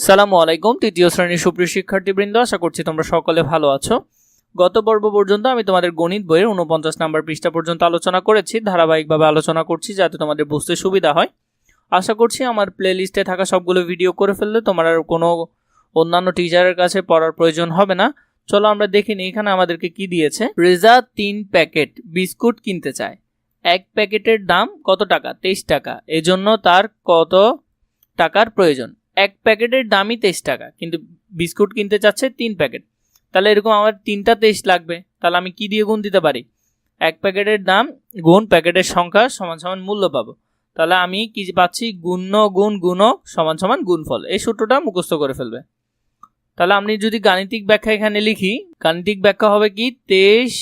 সালামু আলাইকুম। তৃতীয় শ্রেণীর সুপ্রিয় শিক্ষার্থীবৃন্দ, আশা করছি তোমরা সকলে ভালো আছো। গত পর্ব পর্যন্ত আমি তোমাদের গণিত বইয়ের 49 নম্বর পৃষ্ঠা পর্যন্ত আলোচনা করেছি। ধারাবাহিকভাবে আলোচনা করছি যাতে তোমাদের বুঝতে সুবিধা হয়। আশা করছি আমার প্লেলিস্টে থাকা সবগুলো ভিডিও করে ফেললে তোমার আর কোনো অন্যান্য টিচারের কাছে পড়ার প্রয়োজন হবে না। চলো আমরা দেখে নিই এখানে আমাদেরকে কি দিয়েছে। রেজা 3 প্যাকেট বিস্কুট কিনতে চায়। এক প্যাকেটের দাম কত টাকা? 23 টাকা। এজন্য তার কত টাকার প্রয়োজন? এক প্যাকেটের দামই 23 টাকা, কিন্তু বিস্কুট কিনতে চাচ্ছে 3 প্যাকেট। তাহলে এরকম আমার 3টা 23 লাগবে। তাহলে আমি কি দিয়ে গুণ দিতে পারি? এক প্যাকেটের দাম গুণ প্যাকেটের সংখ্যা সমান সমান মূল্য পাবো। তাহলে আমি কি পাচ্ছি? গুণ্য গুণ গুণক সমান সমান গুণফল। এই সূত্রটা মুখস্থ করে ফেলবে। তাহলে আমি যদি গাণিতিক ব্যাখ্যা এখানে লিখি, গাণিতিক ব্যাখ্যা হবে কি? 23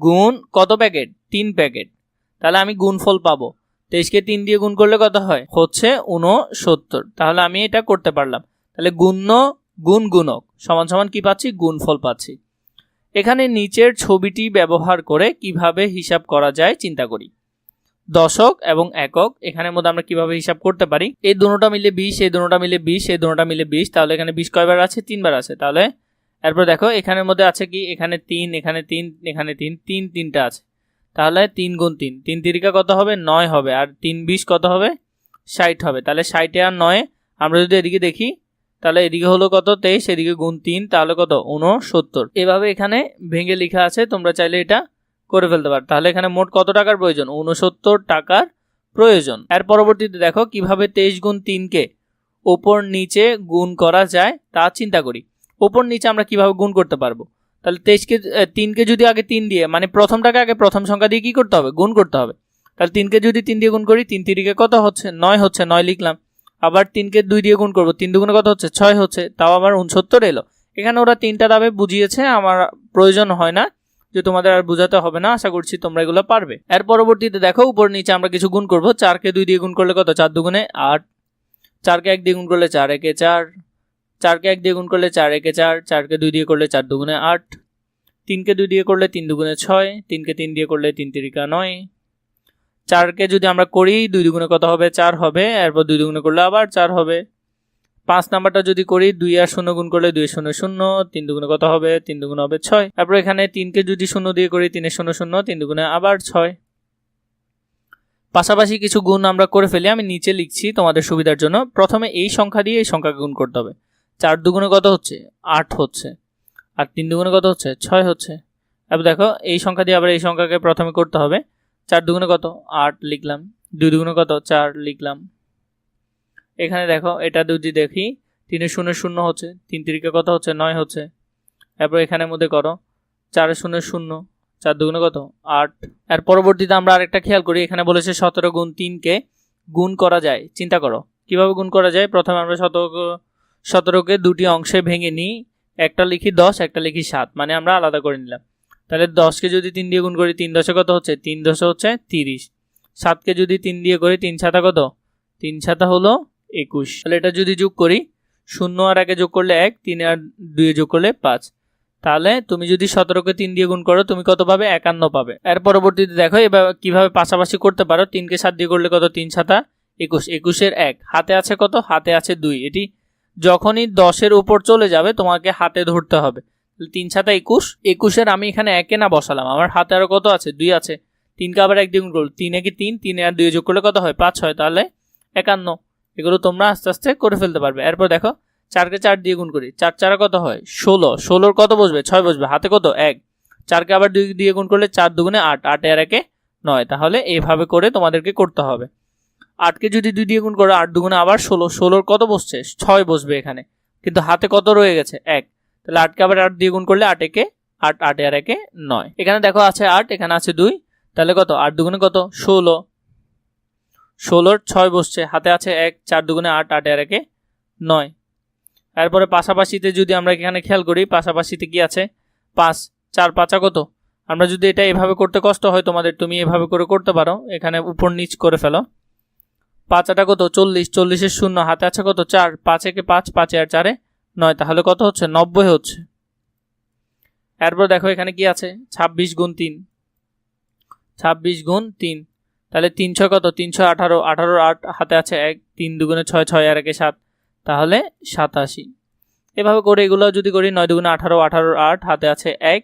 গুণ কত প্যাকেট? 3 প্যাকেট। তাহলে আমি গুণফল পাবো। 23কে 3 দিয়ে গুণ করলে কত হয়? হচ্ছে 69। তাহলে আমি এটা করতে পারলাম। তাহলে গুণ্য গুণ গুণক সমান সমান কি পাচ্ছি? গুণফল পাচ্ছি। এখানে নিচের ছবিটি ব্যবহার করে কিভাবে হিসাব করা যায় চিন্তা করি। দশক এবং একক এখানের মধ্যে আমরা কিভাবে হিসাব করতে পারি? এই দুটোটা মিলে 20, এই দুটোটা মিলে 20, এই দুটোটা মিলে 20। তাহলে এখানে 20 কয়বার আছে? 3 বার আছে। তাহলে এরপর দেখো এখানের মধ্যে আছে কি? এখানে 3, এখানে 3, এখানে 3, 3টা আছে। তাহলে 3 গুণ 3, 3 তিরিকা কত হবে? 9 হবে। আর 3 20 কত হবে? 60 হবে। তাহলে 60 আর 9 আমরা যদি এদিকে দেখি, তাহলে এদিকে হলো কত? 23, এদিকে গুণ 3, তাহলে কত? 69। এভাবে এখানে ভেঙে লেখা আছে, তোমরা চাইলে এটা করে ফেলতে পারো। তাহলে এখানে মোট কত টাকার প্রয়োজন? 69 টাকার প্রয়োজন। এর পরবর্তীতে দেখো কিভাবে 23 গুণ 3কে ওপর নিচে গুণ করা যায় তা চিন্তা করি। ওপর নিচে আমরা কিভাবে গুণ করতে পারবো? তাহলে 3কে যদি আগে 3 দিয়ে, মানে প্রথমটাকে আগে প্রথম সংখ্যা দিয়ে কি করতে হবে? গুণ করতে হবে। তাহলে 3কে যদি 3 দিয়ে গুণ করি, 3 তিরিকে কত হচ্ছে? 9 হচ্ছে। 9 লিখলাম। আবার 3কে 2 দিয়ে গুণ করবো, 3 দুগুণে কত হচ্ছে? 6 হচ্ছে। তাও আবার 69 এলো। এখানে ওরা 3টা ধাপে বুঝিয়েছে, আমার প্রয়োজন হয় না, যে তোমাদের আর বোঝাতে হবে না। আশা করছি তোমরা এগুলো পারবে। এর পরবর্তীতে দেখো উপর নিচে আমরা কিছু গুণ করব। 4কে 2 দিয়ে গুণ করলে কত? 4 দুগুণে 8। 4কে 1 দিয়ে গুণ করলে 4 একে 4। 4কে 1 দিয়ে গুণ করলে 4 একে 4। 4কে 2 দিয়ে করলে 4 দুগুণে 8। 3কে 2 দিয়ে করলে 3 দুগুণে 6। 3কে 3 দিয়ে করলে 3 তিরিকা 9। 4কে যদি আমরা করি 2 দুগুণে কত হবে? 4 হবে। এরপর 2 দুগুণে করলে আবার 4 হবে। 5 নাম্বারটা যদি করি, 2 আর 0 গুণ করলে 2 0 0। 3 দুগুণে কত হবে? 3 দুগুণে হবে 6। তারপর এখানে 3কে যদি 0 দিয়ে করি, 3 এর 0 0, 3 দুগুণে আবার 6। পাশাপাশি কিছু গুণ আমরা করে ফেলি, আমি নিচে লিখছি তোমাদের সুবিধার জন্য। প্রথমে এই সংখ্যা দিয়ে এই সংখ্যাকে গুণ করতে হবে। 4 দুগুণে কত হচ্ছে? 8 হচ্ছে। আর 3 দুগুণে কত হচ্ছে? 6 হচ্ছে। এবার দেখো এই সংখ্যা দিয়ে আবার এই সংখ্যাকে প্রথমে করতে হবে। 4 দুগুণে কত? 8 লিখলাম। 2 দুগুণে কত? 4 লিখলাম। এখানে দেখো এটা যদি দেখি, 3 এর 0 0 হচ্ছে। 3 তিরিকা কত হচ্ছে? 9 হচ্ছে। এরপর এখানের মধ্যে করো 4 এর 0 0, 4 দুগুণে কত? 8। এর পরবর্তীতে আমরা আরেকটা খেয়াল করি, এখানে বলেছে 17 গুণ 3কে গুণ করা যায়। চিন্তা করো কিভাবে গুণ করা যায়। প্রথমে আমরা 17কে দুটি অংশে ভেঙে নিই। একটা লিখি 10, একটা লিখি 7, মানে আমরা আলাদা করে নিলাম। তাহলে 10কে যদি 3 দিয়ে গুণ করি, 3 দশে কত হচ্ছে? 3 দশে হচ্ছে 30। 7কে যদি 3 দিয়ে করি, 3 7 কত? 3 7 হলো 21। তাহলে এটা যদি যোগ করি, 0 আর 1 যোগ করলে 1, 3 আর 2 যোগ করলে 5। তাহলে তুমি যদি 17কে 3 দিয়ে গুণ করো, তুমি কত পাবে? 51 পাবে। এর পরবর্তীতে দেখো এবার কিভাবে পাশাপাশি করতে পারো। 3কে 7 দিয়ে করলে কত? 3 7 21। 21-এর 1 হাতে আছে কত? হাতে আছে 2। এটি যখনই 10-এর উপর চলে যাবে তোমাকে হাতে ধরতে হবে। 3 7 21। 21-এর আমি এখানে 1 না বসালাম, আমার হাতে আরো কত আছে? 2 আছে। 3কে আবার 1 দিয়ে গুণ করলো, 3 একে 3, 3 আর 2 যোগ করলে কত হয়? 5 হয়। তাহলে 51। এগুলো তোমরা আস্তে আস্তে করে ফেলতে পারবে। এরপর দেখো 4কে 4 দিয়ে গুণ করি, 4 4 কত হয়? 16। 16-র কত বসবে? 6 বসবে। হাতে কত? 1। 4কে আবার 2 দিয়ে গুণ করলে 4 দুগুণে 8, 8 আর 1 9। তাহলে এইভাবে করে তোমাদেরকে করতে হবে। 8কে যদি 2 দিয়ে গুণ করো, 8 দুগুণে আবার 16। 16-র কত বসছে? 6 বসবে এখানে, কিন্তু হাতে কত রয়ে গেছে? 1। তাহলে 8কে আবার 8 দিয়ে গুণ করলে 8 একে 8, 8 আর 1 9। এখানে দেখো আছে 8, এখানে আছে 2। তাহলে কত? 8 দুগুণে কত? 16। 16-র 6 বসছে, হাতে আছে 1। 4 দুগুণে 8, 8 আর 1 9। এরপরে পাশাপাশিতে যদি আমরা এখানে খেয়াল করি, পাশাপাশিতে কি আছে? 5। 4 5 কত? আমরা যদি এটা এভাবে করতে কষ্ট হয় তোমাদের, তুমি এভাবে করে করতে পারো। এখানে উপর নিচ করে ফেলো। 5 8 কত? 40। 40-এর 0 হাতে আছে কত? 4। 5 একে 5, 5 আর 4 9। তাহলে কত হচ্ছে? 90 হচ্ছে। এরপর দেখো এখানে কি আছে? 26 গুণ 3। 26 গুণ 3। তাহলে 3 6 কত? 3 6 18। 18-র 8 হাতে আছে 1। 3 দুগুণে 6, 6 আর 1 7। তাহলে 87। এভাবে করে এগুলো যদি করি 9 দুগুণে 18, 18 8, হাতে আছে 1,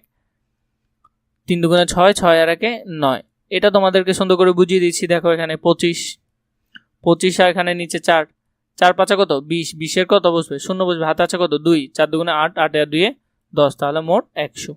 3 দুগুণে 6, 6 আর 1 9। এটা তোমাদেরকে সুন্দর করে বুঝিয়ে দিচ্ছি। দেখো এখানে 25, 25 আর এখানে নিচে 4, 4 5 কত 20, 20 এর কত বসবে 0 বসবে, হাতে আছে কত 2, 4 দুগুণে 8, 8 আর 2 10, তাহলে মোট 100।